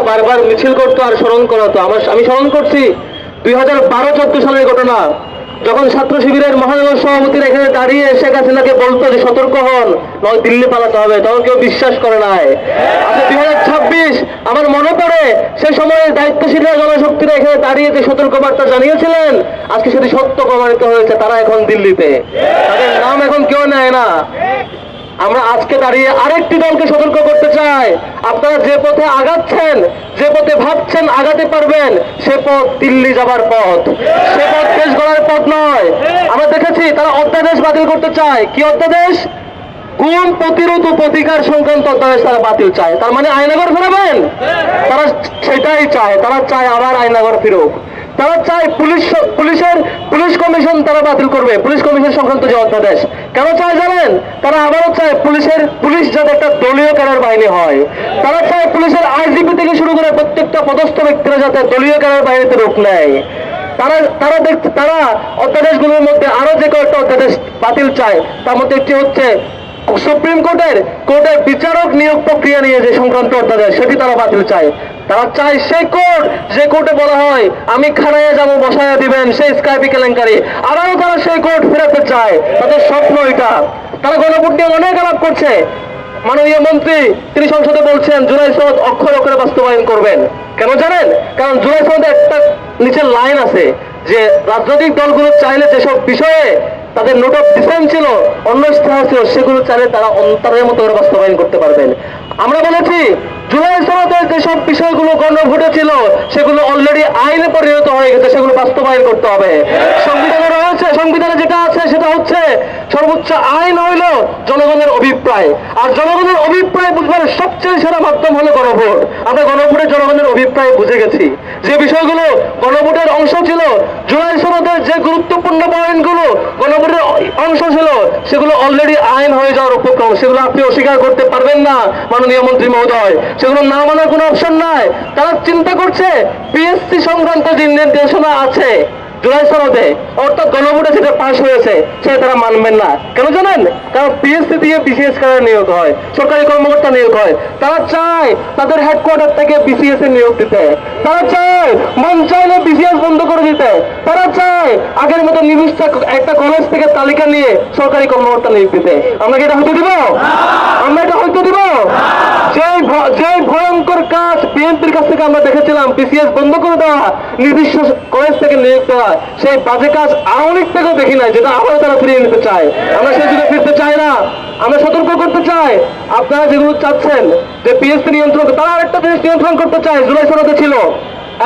বারবার মিছিল করতো আর স্মরণ করাতো। আমি স্মরণ করছি 2012-14 সালের ঘটনা, যখন ছাত্র শিবিরের মহানগর সভাপতিরা এখানে দাঁড়িয়ে শেখ হাসিনাকে বলতো যে সতর্ক হন, নয় দিল্লি পালাতে হবে, তখন কেউ বিশ্বাস করে নাই। আচ্ছা 2026 আমার মনে পড়ে সেই সময় দায়িত্বশীল জনশক্তিরা এখানে দাঁড়িয়ে যে সতর্কবার্তা জানিয়েছিলেন, আজকে সেটি সত্য প্রমাণিত হয়েছে। তারা এখন দিল্লিতে, তাদের নাম এখন কেউ নেয় না। আমরা আজকে দাঁড়িয়ে আরেকটি দলকে সতর্ক করতে চাই, আপনারা যে পথে আগাচ্ছেন, যে পথে ভাবছেন আগাতে পারবেন, সে পথ দিল্লি যাবার পথ, সে পথ দেশ গড়ার পথ নয়। আমরা দেখেছি তারা অধ্যাদেশ বাতিল করতে চায়। কি অধ্যাদেশ? গুম প্রতিরোধ ও প্রতিকার সংক্রান্ত অধ্যাদেশ তারা বাতিল চায়। তার মানে আয়নাঘর ফেরাবেন? তারা সেটাই চায়, তারা চায় আবার আয়নাঘর ফিরুক। তারা চায় পুলিশ কমিশন তারা বাতিল করবে, পুলিশ কমিশন সংক্রান্ত যে অধ্যাদেশ। কেন চায় জানেন? তারা আবারও চায় পুলিশ যাতে একটা দলীয় ক্যাডার বাহিনী হয়। তারা চায় পুলিশের আইজিপি থেকে শুরু করে প্রত্যেকটা পদস্থ ব্যক্তিরা যাতে দলীয় ক্যাডার বাহিনীতে রূপ নেয়। তারা অধ্যাদেশগুলোর মধ্যে আরো যে কয়েকটা অধ্যাদেশ বাতিল চায়, তার মধ্যে একটি হচ্ছে সুপ্রিম কোর্টের বিচারক নিয়োগ প্রক্রিয়া নিয়ে যে সংক্রান্ত অধ্যাদেশ, সেটি তারা বাতিল চায়। তারা চায় সেই কোর্ট, যে কোর্টে বলা হয় আমি খানায় যাবো, বসায়া দিবেন, সেই স্কাইপি কেলেঙ্কারি, আবারও তারা সেই কোর্ট ফেরাতে চায়। তাদের স্বপ্ন এটা। তারা গণভোট নিয়ে অনেক আলাপ করছে। মাননীয় মন্ত্রী তিনি সংসদে বলছেন জুলাই সনদ অক্ষরে অক্ষরে বাস্তবায়ন করবেন। কেন জানেন? কারণ জুলাই সনদে একটা নিচের লাইন আছে যে রাজনৈতিক দলগুলো চাইলে যেসব বিষয়ে তাদের নোট অফ ডিসেন্ট ছিল, অন্য ইস্তেহার ছিল, সেগুলো চাইলে তারা অন্তরের মতো করে বাস্তবায়ন করতে পারবেন। আমরা বলেছি জুলাই সনদের যেসব বিষয়গুলো গণভোটে ছিল, সেগুলো অলরেডি আইনে পরিণত হয়ে গেছে, সেগুলো বাস্তবায়ন করতে হবে। সংবিধানে রয়েছে, সংবিধানে যেটা আছে সেটা হচ্ছে সর্বোচ্চ আইন হইল জনগণের অভিপ্রায়, আর জনগণের অভিপ্রায় বুঝবার সবচেয়ে সেরা মাধ্যম হলো গণভোট। আমরা গণভোটে জনগণের অভিপ্রায় বুঝে গেছি। যে বিষয়গুলো গণভোটের অংশ ছিল, জুলাই সনদের যে গুরুত্বপূর্ণ পয়েন্টগুলো গণভোটের অংশ ছিল, সেগুলো অলরেডি আইন হয়ে যাওয়ার উপক্রম। সেগুলো আপনি অস্বীকার করতে পারবেন না মাননীয় মন্ত্রী মহোদয়, সেগুলো না মানার কোনো অপশন নাই। তারা চিন্তা করছে পিএসসি সংক্রান্ত যে নির্দেশনা আছে জুলাই সনদে, অর্থাৎ গণভোটে যেটা পাশ হয়েছে, সেটা তারা মানবেন না। কেন জানেন? কারণ পিএসসি দিয়ে বিসিএস ক্যাডার নিয়োগ হয়, সরকারি কর্মকর্তা নিয়োগ হয়। তারা চায় তাদের হেডকোয়ার্টার থেকে বিসিএস এর নিয়োগ দিতে, তারা চায় মন চাইলে বিসিএস বন্ধ করে দিতে, তারা চায় আগের মতো নির্দিষ্ট একটা কলেজ থেকে তালিকা নিয়ে সরকারি কর্মকর্তা নিয়োগ দিতে। আমরা কি এটা হইতে দিব? আমরা এটা হইতে দিব? যে ভয়ঙ্কর কাজ বিএনপির কাছ থেকে আমরা দেখেছিলাম, বিসিএস বন্ধ করে দেওয়া, নির্দিষ্ট কলেজ থেকে নিয়োগ দেওয়া, সেই বাজে কাজ আওয়ামী লীগ থেকেও দেখি নাই, যেটা আবারও তারা ফিরিয়ে নিতে চায়। আমরা সেই যুগে ফিরতে চাই না। আমরা সতর্ক করতে চাই, আপনারা যেগুলো চাচ্ছেন যে পিএসসি নিয়ন্ত্রণ, তারা আরেকটা জিনিস নিয়ন্ত্রণ করতে চায়, জুলাই সনদে ছিল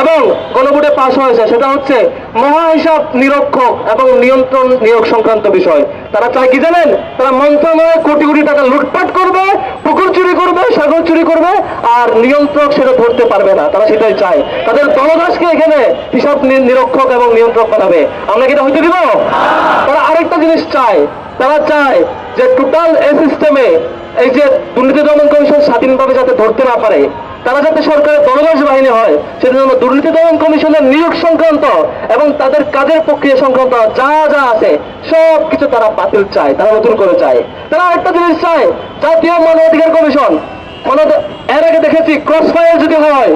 এবং গণভোটে পাশ হয়েছে, সেটা হচ্ছে মহা হিসাব নিরীক্ষক এবং নিয়ন্ত্রণ নিয়োগ সংক্রান্ত বিষয়। তারা চায় কি জানেন? তারা মন্ত্রণালয়ে কোটি কোটি টাকা লুটপাট করবে, পুকুর চুরি করবে, সাগর চুরি করবে, আর নিয়ন্ত্রক সেটা ধরতে পারবে না। তারা সেটাই চায়, তাদের দলদাসকে এখানে হিসাব নিরীক্ষক এবং নিয়ন্ত্রক বানাবে। আমরা কি এটা হইতে দিব? তারা আরেকটা জিনিস চায়, তারা চায় যে টোটাল এই সিস্টেমে এই যে দুর্নীতি দমন কমিশন স্বাধীনভাবে যাতে ধরতে না পারে, তারা যাতে সরকারের দলদাস বাহিনী হয়, সেজন্য দুর্নীতি দমন কমিশনের নিয়োগ সংক্রান্ত এবং তাদের কাজের প্রক্রিয়া সংক্রান্ত যা যা আছে সব কিছু তারা বাতিল চায়, তারা নতুন করে চায়। তারা একটা জিনিস চায়, জাতীয় মানবাধিকার কমিশন। এর আগে দেখেছি ক্রস ফায়ার যদি হয়,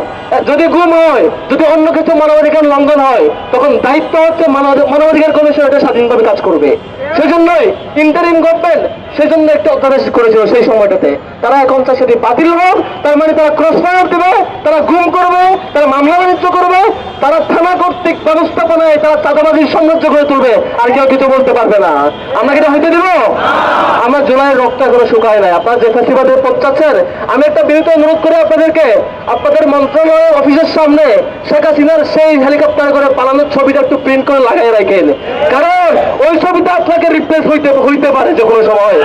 যদি গুম হয়, যদি অন্য কিছু মানবাধিকার লঙ্ঘন হয়, তখন দায়িত্ব হচ্ছে মানবাধিকার কমিশন এটা স্বাধীনভাবে কাজ করবে। সেজন্যই ইন্টারিম গভর্নমেন্ট সেজন্য একটা অধ্যাদেশ করেছিল সেই সময়টাতে। তারা এখন চায় সেটি বাতিল হোক। তার মানে তারা ক্রস ফায়ার দেবে, তারা গুম করবে, তারা মামলা বাণিজ্য করবে, তারা থানা কর্তৃক ব্যবস্থাপনায় তারা চাঁদাবাজির সাম্রাজ্য করে তুলবে, আর কেউ কিছু বলতে পারবে না। আমরা এটা হইতে দিব? আমরা জুলাইয়ের রক্ত এখনো শুকায় নাই। আপনারা যে ফেসিবাদের পথ চাচ্ছেন, আমি একটা বিনীত অনুরোধ করি আপনাদেরকে, আপনাদের মন্ত্রণালয় অফিসের সামনে শেখ হাসিনার সেই হেলিকপ্টার করে পালানোর ছবিটা একটু প্রিন্ট করে লাগাই রাখেন, কারণ ওই ছবিটা আপনাকে রিপ্লেস হইতে পারে যে কোনো সময়।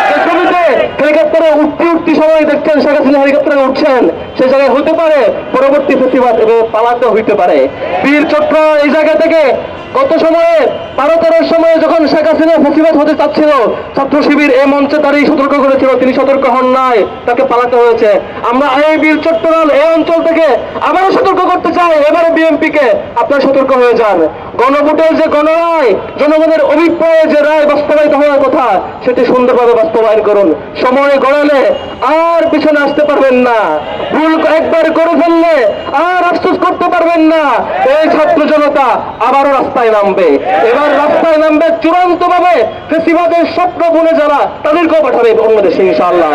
যে ছবিতে হেলিকপ্টারে উঠতি সময় দেখছেন শেখ হাসিনা হেলিকপ্টারে উঠছেন, সেই জায়গায় হতে পারে পরবর্তী ফেসিবাদ এবং পালাতে হইতে পারে। বীর চক্র এই জায়গা থেকে গত সময়ে 12-13 সময়ে যখন শেখ হাসিনা ফেসিবাদ হতে চাচ্ছিল, ছাত্র শিবির এই মঞ্চে দাঁড়িয়ে সতর্ক করেছিল, তিনি সতর্ক হন নাই, তাকে পালাতে হয়েছে। আমরা এই বীর চট্টগ্রাম এই অঞ্চল থেকে আবারও সতর্ক করতে চাই, এবারে বিএনপিকে আপনারা সতর্ক হয়ে যান। গণভোটের যে গণরায়, জনগণের অভিপ্রায়ে যে রায় বাস্তবায়িত হওয়ার কথা, সেটি সুন্দরভাবে বাস্তবায়ন করুন। সময় গড়ালে আর পিছনে আসতে পারবেন না। ভুল একবার করে ফেললে পারবেন না। এই ছাত্র জনতা আবারও রাস্তায় নামবে, এবার রাস্তায় নামবে চূড়ান্ত ভাবে ফেসিবাদের স্বপ্ন বুনে যারা, তাদেরকেও পাঠাবে অন্য দেশে ইনশাআল্লাহ।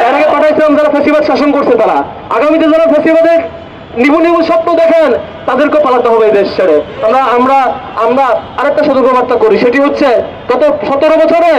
এর আগে পাঠাইছিলাম যারা ফেসিবাদ শাসন করছে তারা, আগামীতে যারা ফেসিবাদের নিবু নিবু স্বপ্ন দেখেন তাদেরকে পালাতে হবে এই দেশ ছেড়ে। আমরা আমরা আমরা আরেকটা সতর্কবার্তা করি, সেটি হচ্ছে গত 17 বছরে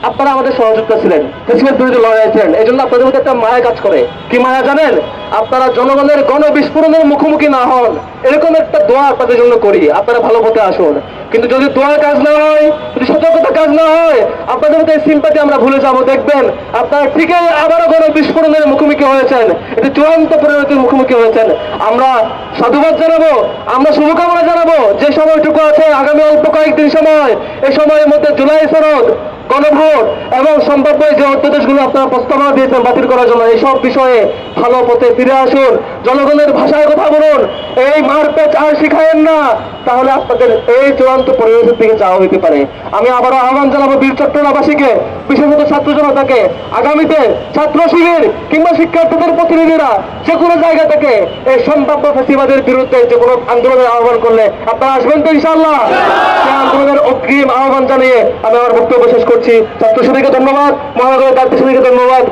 আপনারা আমাদের সহযোগিতা ছিলেন, ফেসিবাদ বিরুদ্ধে লড়াইছেন, এই জন্য আপনাদের মধ্যে একটা মায়া কাজ করে। কি মায়া জানেন? আপনারা জনগণের গণবিস্ফোরণের মুখোমুখি না হন, এরকম একটা দোয়া আপনাদের জন্য করি, আপনারা ভালো পথে আসুন। কিন্তু যদি দোয়ার কাজ না হয়, যদি সতর্কতা কাজ না হয়, আপনাদের মধ্যে সিম্পাতি আমরা ভুলে যাব। দেখবেন আপনারা ঠিকই আবারও গণবিস্ফোরণের মুখোমুখি হয়েছেন, এটি চূড়ান্ত পরিণতির মুখোমুখি হয়েছেন। আমরা সাধুবাদ জানাবো, আমরা শুভকামনা জানাবো। যে সময়টুকু আছে আগামী অল্প কয়েকদিন সময়, এই সময়ের মধ্যে জুলাই সনদ, গণভোট এবং সম্ভাব্য যে অধ্যাদেশগুলো আপনারা প্রস্তাবনা দিয়েছেন বাতিল করার জন্য, এইসব বিষয়ে ভালো পথে ফিরে আসুন, জনগণের ভাষায় কথা বলুন, এই মারপেচ আর শিখায়েন না, তাহলে আপনাদের এই চূড়ান্ত পরিবেশের দিকে যাওয়া হইতে পারে। আমি আবারও আহ্বান জানাবো বীর চট্টগ্রামবাসীকে, বিশেষত ছাত্র জনতাকে, আগামীতে ছাত্র শিবির কিংবা শিক্ষার্থীদের প্রতিনিধিরা যে কোনো জায়গা থেকে এই সম্ভাব্য ফ্যাসিবাদের বিরুদ্ধে যে কোনো আন্দোলনের আহ্বান করলে আপনারা আসবেন তো ইনশাআল্লাহ? সেই আন্দোলনের অগ্রিম আহ্বান জানিয়ে আমি আমার বক্তব্য শেষ করছি। ছাত্র শিবিরকে ধন্যবাদ, মহানগরের দায়িত্ব শিবিরকে ধন্যবাদ।